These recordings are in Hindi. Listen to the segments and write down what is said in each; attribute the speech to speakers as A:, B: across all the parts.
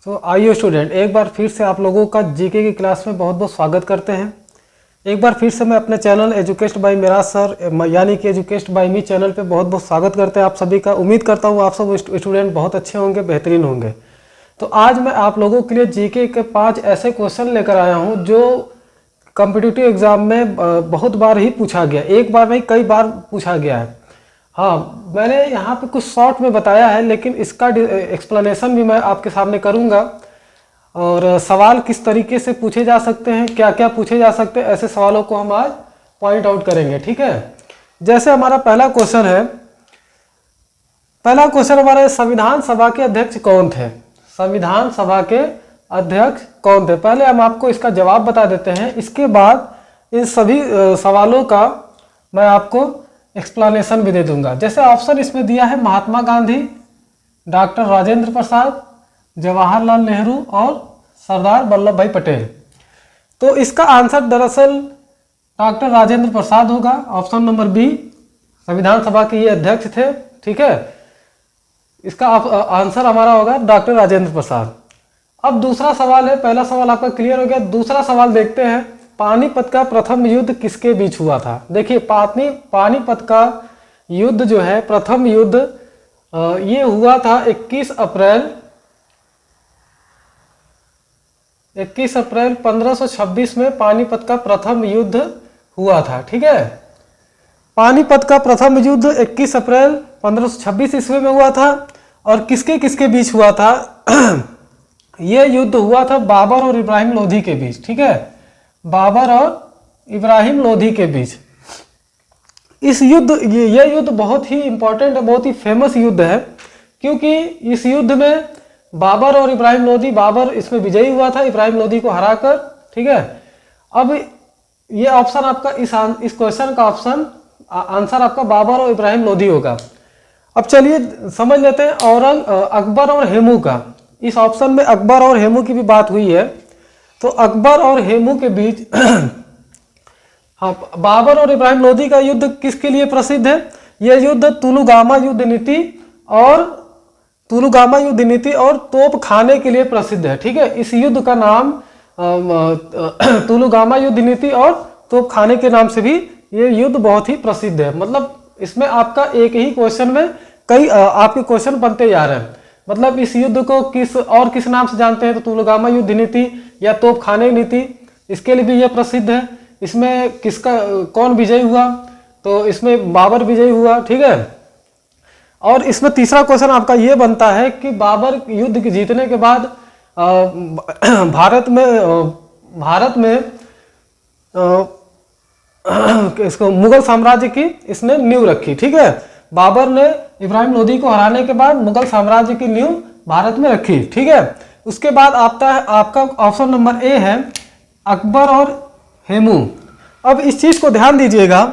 A: तो आइए स्टूडेंट, एक बार फिर से आप लोगों का जीके की क्लास में बहुत बहुत स्वागत करते हैं। एक बार फिर से मैं अपने चैनल एजुकेस्ट बाय मिराज सर यानी कि एजुकेस्ट बाय मी चैनल पे बहुत बहुत स्वागत करते हैं आप सभी का। उम्मीद करता हूँ आप सब स्टूडेंट बहुत अच्छे होंगे, बेहतरीन होंगे। तो आज मैं आप लोगों के लिए जीके के 5 ऐसे क्वेश्चन लेकर आया हूँ जो कॉम्पिटिटिव एग्जाम में बहुत बार ही पूछा गया, एक बार नहीं कई बार पूछा गया है। हाँ, मैंने यहाँ पे कुछ शॉर्ट में बताया है, लेकिन इसका एक्सप्लेनेशन भी मैं आपके सामने करूँगा और सवाल किस तरीके से पूछे जा सकते हैं, क्या क्या पूछे जा सकते हैं, ऐसे सवालों को हम आज पॉइंट आउट करेंगे। ठीक है, जैसे हमारा पहला क्वेश्चन है। पहला क्वेश्चन हमारा संविधान सभा के अध्यक्ष कौन थे? संविधान सभा के अध्यक्ष कौन थे? पहले हम आपको इसका जवाब बता देते हैं, इसके बाद इन सभी सवालों का मैं आपको एक्सप्लेनेशन भी दे दूंगा। जैसे ऑप्शन इसमें दिया है महात्मा गांधी, डॉक्टर राजेंद्र प्रसाद, जवाहरलाल नेहरू और सरदार वल्लभ भाई पटेल। तो इसका आंसर दरअसल डॉक्टर राजेंद्र प्रसाद होगा, ऑप्शन नंबर बी। संविधान सभा के ये अध्यक्ष थे। ठीक है, इसका आंसर हमारा होगा डॉक्टर राजेंद्र प्रसाद। अब दूसरा सवाल है, पहला सवाल आपका क्लियर हो गया। दूसरा सवाल देखते हैं, पानीपत का प्रथम युद्ध किसके बीच हुआ था? देखिए, पानीपत का युद्ध जो है, प्रथम युद्ध ये हुआ था 21 अप्रैल 1526 में पानीपत का प्रथम युद्ध हुआ था। ठीक है, पानीपत का प्रथम युद्ध 21 अप्रैल 1526 ईस्वी में हुआ था। और किसके किसके बीच हुआ था? यह युद्ध हुआ था बाबर और इब्राहिम लोधी के बीच। ठीक है, बाबर और इब्राहिम लोधी के बीच। इस युद्ध यह युद्ध बहुत ही इंपॉर्टेंट है, बहुत ही फेमस युद्ध है, क्योंकि इस युद्ध में बाबर और इब्राहिम लोधी, बाबर इसमें विजयी हुआ था इब्राहिम लोधी को हराकर। ठीक है, अब ये ऑप्शन आपका इस क्वेश्चन का आंसर आपका बाबर और इब्राहिम लोधी होगा। अब चलिए समझ लेते हैं अकबर और हेमू का। इस ऑप्शन में अकबर और हेमू की भी बात हुई है। तो अकबर और हेमू के बीच हाँ, बाबर और इब्राहिम लोधी का युद्ध किसके लिए प्रसिद्ध है? यह युद्ध तुलुगामा युद्ध नीति और तोप खाने के लिए प्रसिद्ध है। ठीक है, इस युद्ध का नाम तुलुगामा युद्ध नीति और तोप खाने के नाम से भी ये युद्ध बहुत ही प्रसिद्ध है। मतलब इसमें आपका एक ही क्वेश्चन में कई आपके क्वेश्चन बनते जा रहे हैं। मतलब इस युद्ध को किस नाम से जानते हैं? तो तुलुगामा युद्ध नीति या तोप खाने नीति, इसके लिए भी यह प्रसिद्ध है। इसमें कौन विजयी हुआ? तो इसमें बाबर विजयी हुआ। ठीक है, और इसमें तीसरा क्वेश्चन आपका ये बनता है कि बाबर युद्ध के जीतने के बाद भारत में इसको मुगल साम्राज्य की इसने नींव रखी। ठीक है, बाबर ने इब्राहिम लोधी को हराने के बाद मुगल साम्राज्य की नींव भारत में रखी। ठीक है, उसके बाद आता है आपका ऑप्शन नंबर ए है अकबर और हेमू। अब इस चीज को ध्यान दीजिएगा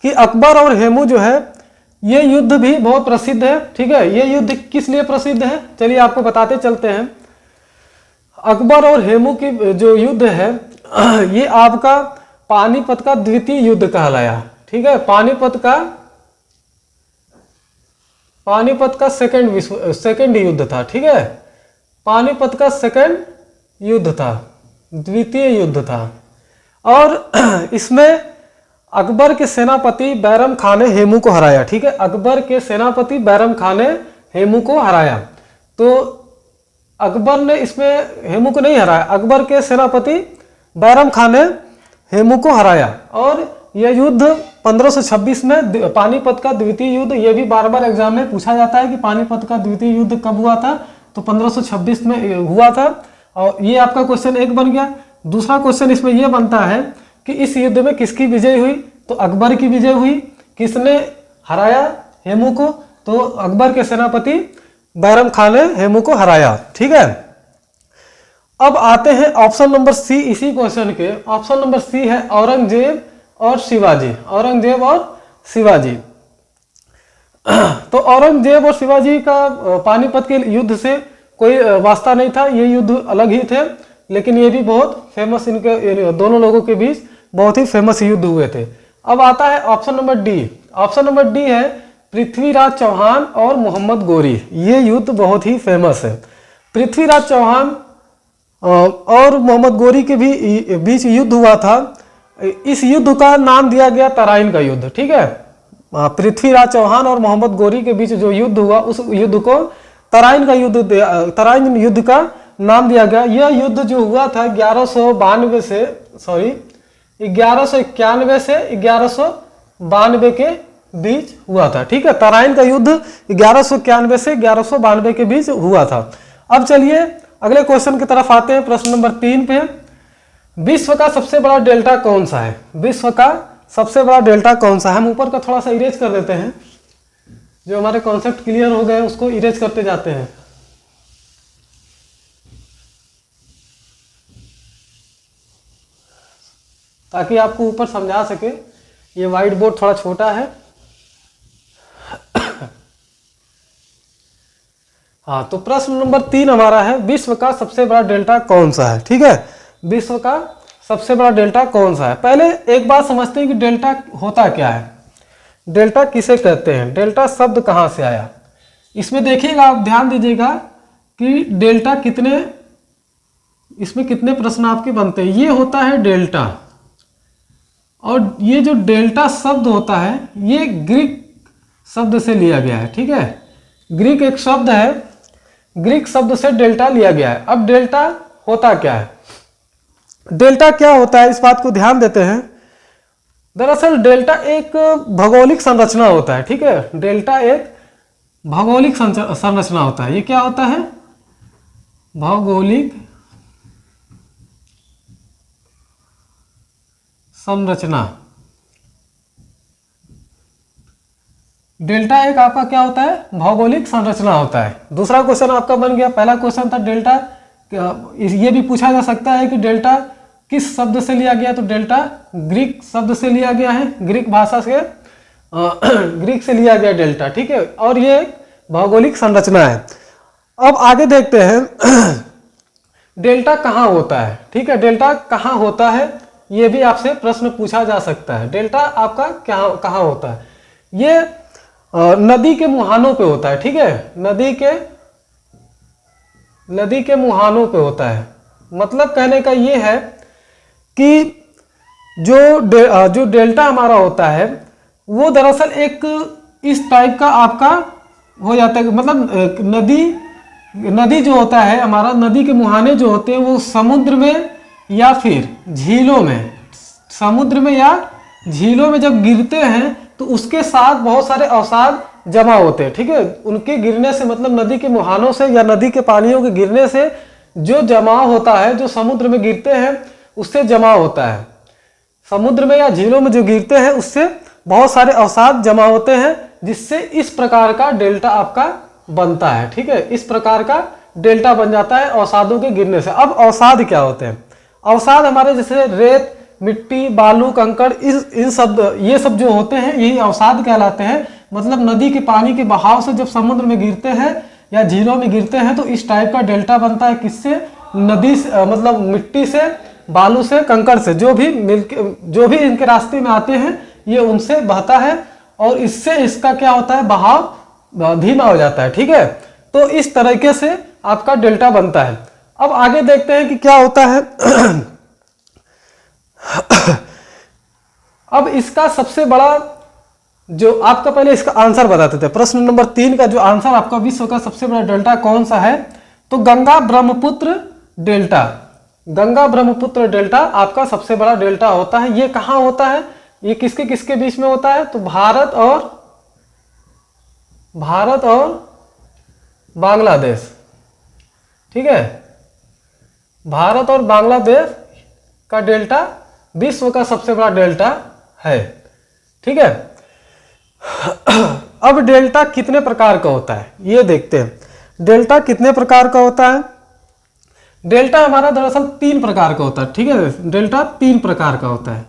A: कि अकबर और हेमू जो है ये युद्ध भी बहुत प्रसिद्ध है। ठीक है, ये युद्ध किस लिए प्रसिद्ध है? चलिए आपको बताते चलते हैं। अकबर और हेमू की जो युद्ध है ये आपका पानीपत का द्वितीय युद्ध कहलाया। ठीक है, पानीपत का सेकंड युद्ध था। ठीक है, पानीपत का सेकंड युद्ध था, द्वितीय युद्ध था। और इसमें अकबर के सेनापति बैरम खान ने हेमू को हराया। ठीक है, अकबर के सेनापति बैरम खान ने हेमू को हराया। तो अकबर ने इसमें हेमू को नहीं हराया, अकबर के सेनापति बैरम खान ने हेमू को हराया। और यह युद्ध 1526 में पानीपत का द्वितीय युद्ध, यह भी बार बार एग्जाम में पूछा जाता है कि पानीपत का द्वितीय युद्ध कब हुआ था? तो 1526 में हुआ था। और ये आपका क्वेश्चन एक बन गया। दूसरा क्वेश्चन इसमें यह बनता है कि इस युद्ध में किसकी विजय हुई? तो अकबर की विजय हुई। किसने हराया हेमू को? तो अकबर के सेनापति बैरम खान ने हेमू को हराया। ठीक है, अब आते हैं ऑप्शन नंबर सी इसी क्वेश्चन के। ऑप्शन नंबर सी है औरंगजेब और शिवाजी। औरंगजेब और शिवाजी। तो औरंगजेब और शिवाजी का पानीपत के युद्ध से कोई वास्ता नहीं था, ये युद्ध अलग ही थे, लेकिन ये भी बहुत फेमस, इनके दोनों लोगों के बीच बहुत ही फेमस युद्ध हुए थे। अब आता है option number D. Option number D है पृथ्वीराज चौहान और मोहम्मद गोरी। ये युद्ध बहुत ही फेमस है। पृथ्वीराज चौहान और मोहम्मद गोरी के भी बीच युद्ध हुआ था। इस युद्ध का नाम दिया गया तराइन का युद्ध। ठीक है, पृथ्वीराज चौहान और मोहम्मद गोरी के बीच जो युद्ध हुआ उस युद्ध को तराइन युद्ध का नाम दिया गया। यह युद्ध जो हुआ था 1191 से 1192 के बीच हुआ था। ठीक है, तराइन का युद्ध 1191 से 1192 के बीच हुआ था। अब चलिए अगले क्वेश्चन की तरफ आते हैं, प्रश्न नंबर 3 पे। विश्व का सबसे बड़ा डेल्टा कौन सा है? विश्व का सबसे बड़ा डेल्टा कौन सा है? हम ऊपर का थोड़ा सा इरेज कर देते हैं, जो हमारे कॉन्सेप्ट क्लियर हो गए उसको इरेज करते जाते हैं। ताकि आपको ऊपर समझा सके। ये व्हाइट बोर्ड थोड़ा छोटा है। हाँ, तो प्रश्न नंबर 3 हमारा है, विश्व का सबसे बड़ा डेल्टा कौन सा है? ठीक है, विश्व का सबसे बड़ा डेल्टा कौन सा है? पहले एक बात समझते हैं कि डेल्टा होता क्या है, डेल्टा किसे कहते हैं, डेल्टा शब्द कहाँ से आया। इसमें देखिएगा, आप ध्यान दीजिएगा कि डेल्टा इसमें कितने प्रश्न आपके बनते हैं। ये होता है डेल्टा, और ये जो डेल्टा शब्द होता है ये ग्रीक शब्द से लिया गया है। ठीक है, ग्रीक एक शब्द है, ग्रीक शब्द से डेल्टा लिया गया है। अब डेल्टा होता क्या है? डेल्टा क्या होता है, इस बात को ध्यान देते हैं। दरअसल डेल्टा एक भौगोलिक संरचना होता है। ठीक है, डेल्टा एक भौगोलिक संरचना होता है। ये क्या होता है? भौगोलिक संरचना। डेल्टा एक आपका क्या होता है? भौगोलिक संरचना होता है। दूसरा क्वेश्चन आपका बन गया, पहला क्वेश्चन था डेल्टा, ये भी पूछा जा सकता है कि डेल्टा किस शब्द से लिया गया, तो डेल्टा ग्रीक शब्द से लिया गया है, ग्रीक भाषा से ग्रीक से लिया गया डेल्टा। ठीक है, और ये भौगोलिक संरचना है। अब आगे देखते हैं डेल्टा कहाँ होता है। ठीक है, डेल्टा कहाँ होता है ये भी आपसे प्रश्न पूछा जा सकता है। डेल्टा आपका कहाँ होता है? ये नदी के मुहानों पे होता है। ठीक है, नदी के मुहानों पे होता है। मतलब कहने का ये है कि जो डेल्टा हमारा होता है वो दरअसल एक इस टाइप का आपका हो जाता है। मतलब नदी जो होता है हमारा, नदी के मुहाने जो होते हैं वो समुद्र में या फिर झीलों में, समुद्र में या झीलों में जब गिरते हैं तो उसके साथ बहुत सारे अवसाद जमा होते हैं। ठीक है, उनके गिरने से, मतलब नदी के मुहानों से या नदी के पानियों के गिरने से जो जमाव होता है, जो समुद्र में गिरते हैं उससे जमाव होता है। समुद्र में या झीलों में जो गिरते हैं उससे बहुत सारे अवसाद जमा होते हैं, जिससे इस प्रकार का डेल्टा आपका बनता है। ठीक है, इस प्रकार का डेल्टा बन जाता है अवसादों के गिरने से। अब अवसाद क्या होते हैं? अवसाद हमारे जैसे रेत, मिट्टी, बालू, कंकड़, ये सब जो होते हैं यही अवसाद कहलाते हैं। मतलब नदी के पानी के बहाव से जब समुद्र में गिरते हैं या झीलों में गिरते हैं तो इस टाइप का डेल्टा बनता है। किससे? नदी से, मतलब मिट्टी से, बालू से, कंकड़ से, जो भी इनके रास्ते में आते हैं ये उनसे बहता है, और इससे इसका क्या होता है? बहाव धीमा हो जाता है। ठीक है, तो इस तरीके से आपका डेल्टा बनता है। अब आगे देखते हैं कि क्या होता है। अब इसका सबसे बड़ा जो आपका, पहले इसका आंसर बताते थे। प्रश्न नंबर 3 का जो आंसर आपका, विश्व का सबसे बड़ा डेल्टा कौन सा है, तो गंगा ब्रह्मपुत्र डेल्टा। गंगा ब्रह्मपुत्र डेल्टा आपका सबसे बड़ा डेल्टा होता है। ये कहाँ होता है? ये किसके किसके बीच में होता है? तो भारत और बांग्लादेश। ठीक है, भारत और बांग्लादेश का डेल्टा विश्व का सबसे बड़ा डेल्टा है। ठीक है, अब डेल्टा कितने प्रकार का होता है ये देखते हैं। डेल्टा कितने प्रकार का होता है? डेल्टा हमारा दरअसल 3 प्रकार का होता है। ठीक है, डेल्टा 3 प्रकार का होता है।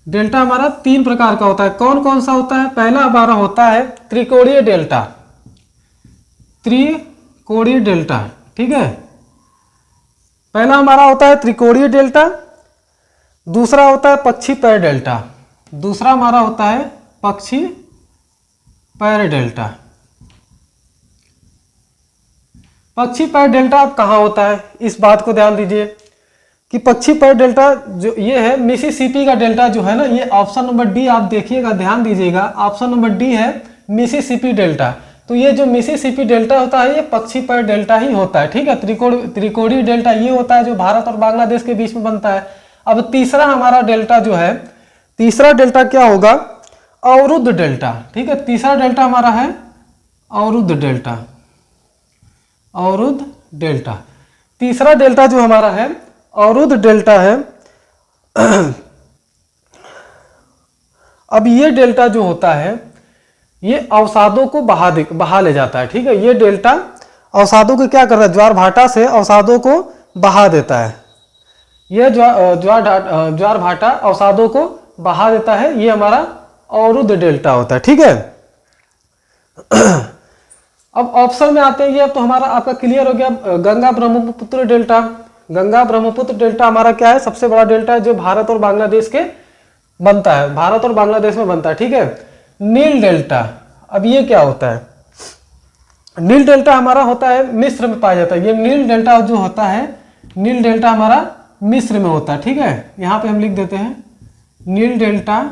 A: डेल्टा हमारा 3 प्रकार का होता है। कौन कौन सा होता है? पहला हमारा होता है त्रिकोणीय डेल्टा। त्रिकोणीय डेल्टा। ठीक है, पहला हमारा होता है त्रिकोणीय डेल्टा। दूसरा होता है पक्षी पैर डेल्टा। दूसरा हमारा होता है पक्षी पैर डेल्टा। पक्षी पैर डेल्टा अब कहाँ होता है, इस बात को ध्यान दीजिए कि पक्षी पैर डेल्टा जो ये है मिसिसिपी का डेल्टा जो है ना, ये ऑप्शन नंबर डी आप देखिएगा, ध्यान दीजिएगा, ऑप्शन नंबर डी है मिसिसिपी डेल्टा। तो ये जो मिसिसिपी डेल्टा होता है ये पक्षी पैर डेल्टा ही होता है, ठीक है। त्रिकोणीय डेल्टा ये होता है जो भारत और बांग्लादेश के बीच में बनता है। अब तीसरा हमारा डेल्टा जो है, तीसरा डेल्टा क्या होगा, अवरुद्ध डेल्टा, ठीक है। तीसरा डेल्टा हमारा है अवरुद्ध डेल्टा, अवरुद्ध डेल्टा। तीसरा डेल्टा जो हमारा है अवरुद्ध डेल्टा है। अब ये डेल्टा जो होता है ये अवसादों को बहा ले जाता है, ठीक है। ये डेल्टा अवसादों को क्या करता है, ज्वार भाटा से अवसादों को बहा देता है। ये ज्वार भाटा अवसादों को बहा देता है, ये हमारा अवरुद्ध डेल्टा होता है, ठीक है। अब ऑप्शन में आते हैं, ये अब तो हमारा आपका क्लियर हो गया, गंगा ब्रह्मपुत्र डेल्टा। गंगा ब्रह्मपुत्र डेल्टा हमारा क्या है, सबसे बड़ा डेल्टा है जो भारत और बांग्लादेश के बनता है, भारत और बांग्लादेश में बनता है, ठीक है। नील डेल्टा, अब ये क्या होता है, नील डेल्टा हमारा होता है मिस्र में पाया जाता है। ये नील डेल्टा जो होता है, नील डेल्टा हमारा मिस्र में होता है, ठीक है। यहाँ पे हम लिख देते हैं नील डेल्टा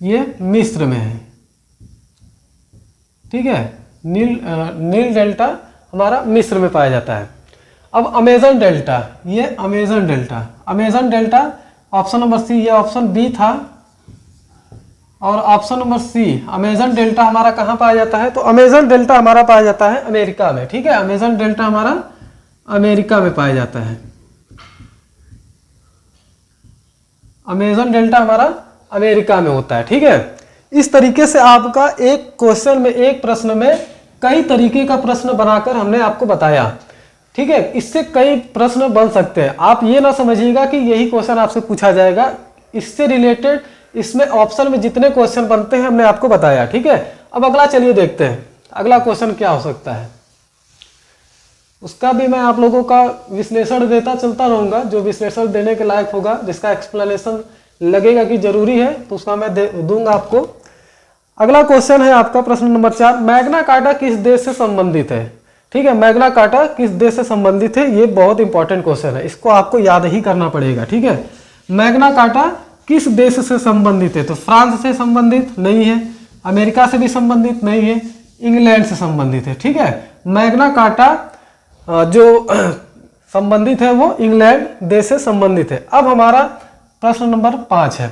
A: ये मिस्र में है, ठीक है। नील डेल्टा हमारा मिस्र में पाया जाता है। अब अमेजन डेल्टा, ये Amazon delta, Amazon delta option number C, ये ऑप्शन बी था और option number C, Amazon delta हमारा कहाँ पाया जाता है, तो अमेजन डेल्टा हमारा पाया जाता है अमेरिका में, ठीक है। अमेजन डेल्टा हमारा अमेरिका में पाया जाता है, अमेजन डेल्टा हमारा अमेरिका में होता है, ठीक है। इस तरीके से आपका एक क्वेश्चन में, एक प्रश्न में कई तरीके का प्रश्न बनाकर हमने आपको बताया, ठीक है। इससे कई प्रश्न बन सकते हैं, आप ये ना समझिएगा कि यही क्वेश्चन आपसे पूछा जाएगा, इससे रिलेटेड इसमें ऑप्शन में जितने क्वेश्चन बनते हैं हमने आपको बताया, ठीक है। अब अगला चलिए देखते हैं अगला क्वेश्चन क्या हो सकता है, उसका भी मैं आप लोगों का विश्लेषण देता चलता रहूंगा, जो विश्लेषण देने के लायक होगा, जिसका एक्सप्लेनेशन लगेगा कि जरूरी है तो उसका मैं दूंगा आपको। अगला क्वेश्चन है आपका प्रश्न नंबर 4, मैग्ना कार्टा किस देश से संबंधित है, ठीक है। मैग्ना कार्टा किस देश से संबंधित है, ये बहुत इंपॉर्टेंट क्वेश्चन है, इसको आपको याद ही करना पड़ेगा, ठीक है। मैग्ना कार्टा किस देश से संबंधित है, तो फ्रांस से संबंधित नहीं है, अमेरिका से भी संबंधित नहीं है, इंग्लैंड से संबंधित है, ठीक है। मैग्ना कार्टा जो संबंधित है वो इंग्लैंड देश से संबंधित है। अब हमारा प्रश्न नंबर 5 है,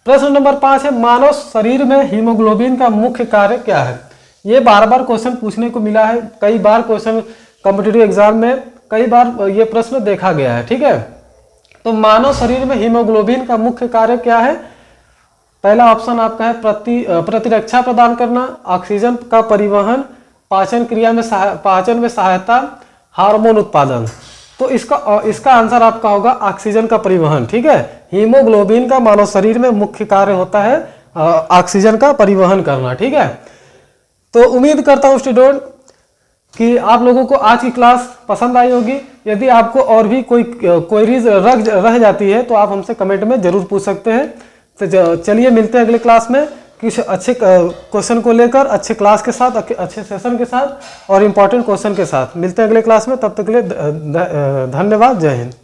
A: प्रश्न नंबर 5 है, मानव शरीर में हीमोग्लोबिन का मुख्य कार्य क्या है। ये बार बार क्वेश्चन पूछने को मिला है, कई बार क्वेश्चन कॉम्पिटिटिव एग्जाम में कई बार ये प्रश्न देखा गया है, ठीक है। तो मानव शरीर में हीमोग्लोबिन का मुख्य कार्य क्या है, पहला ऑप्शन आपका है प्रतिरक्षा प्रदान करना, ऑक्सीजन का परिवहन, पाचन क्रिया में पाचन में सहायता, हार्मोन उत्पादन। तो इसका आंसर आपका होगा ऑक्सीजन का परिवहन, ठीक है। हीमोग्लोबिन का मानव शरीर में मुख्य कार्य होता है ऑक्सीजन का परिवहन करना, ठीक है। तो उम्मीद करता हूँ स्टूडेंट कि आप लोगों को आज की क्लास पसंद आई होगी। यदि आपको और भी कोई क्वेरीज रह जाती है तो आप हमसे कमेंट में जरूर पूछ सकते हैं। तो चलिए मिलते हैं अगले क्लास में किसी अच्छे क्वेश्चन को लेकर, अच्छे क्लास के साथ, अच्छे सेशन के साथ और इम्पोर्टेंट क्वेश्चन के साथ। मिलते हैं अगले क्लास में, तब तक के लिए धन्यवाद, जय हिंद।